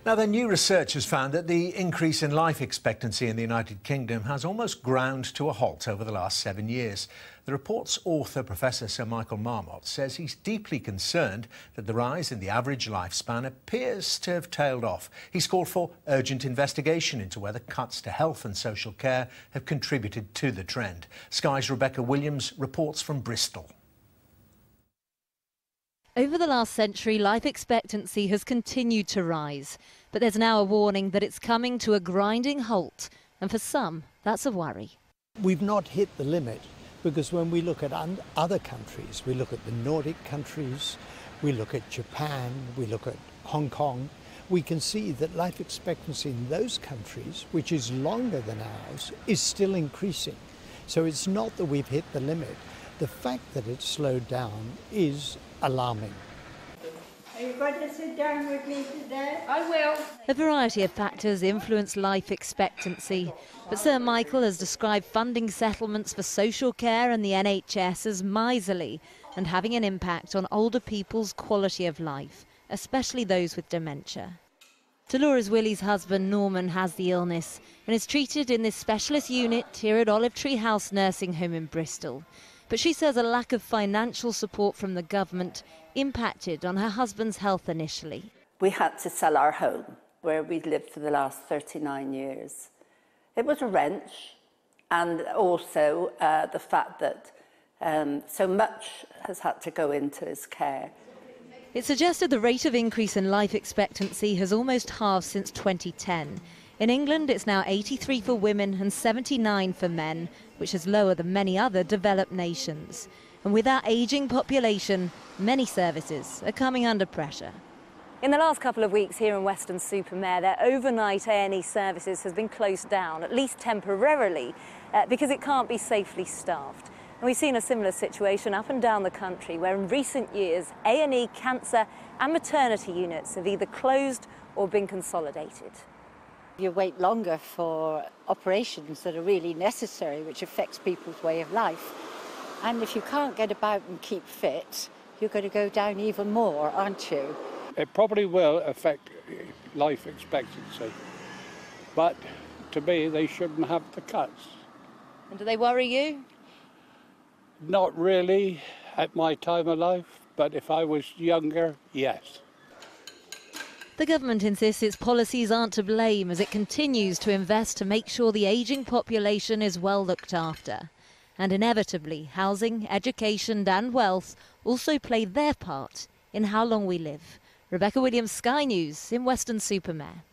Now, the new research has found that the increase in life expectancy in the United Kingdom has almost ground to a halt over the last 7 years. The report's author, Professor Sir Michael Marmot, says he's deeply concerned that the rise in the average lifespan appears to have tailed off. He's called for urgent investigation into whether cuts to health and social care have contributed to the trend. Sky's Rebecca Williams reports from Bristol. Over the last century, life expectancy has continued to rise, but there's now a warning that it's coming to a grinding halt, and for some, that's a worry. We've not hit the limit, because when we look at other countries, we look at the Nordic countries, we look at Japan, we look at Hong Kong, we can see that life expectancy in those countries, which is longer than ours, is still increasing. So it's not that we've hit the limit. The fact that it's slowed down is alarming. Are you going to sit down with me today? I will. A variety of factors influence life expectancy, but Sir Michael has described funding settlements for social care and the NHS as miserly and having an impact on older people's quality of life, especially those with dementia. Dolores Willie's husband Norman has the illness and is treated in this specialist unit here at Olive Tree House Nursing Home in Bristol. But she says a lack of financial support from the government impacted on her husband's health initially. We had to sell our home, where we'd lived for the last 39 years. It was a wrench, and also the fact that so much has had to go into his care. It suggested the rate of increase in life expectancy has almost halved since 2010. In England, it's now 83 for women and 79 for men, which is lower than many other developed nations. And with our ageing population, many services are coming under pressure. In the last couple of weeks here in Weston-Super-Mare, their overnight A&E services has been closed down, at least temporarily, because it can't be safely staffed. And we've seen a similar situation up and down the country, where in recent years, A&E, cancer and maternity units have either closed or been consolidated. You wait longer for operations that are really necessary, which affects people's way of life. And if you can't get about and keep fit, you're going to go down even more, aren't you? It probably will affect life expectancy, but to me, they shouldn't have the cuts. And do they worry you? Not really at my time of life, but if I was younger, yes. The government insists its policies aren't to blame as it continues to invest to make sure the ageing population is well looked after. And inevitably, housing, education and wealth also play their part in how long we live. Rebecca Williams, Sky News in Weston-Super-Mare.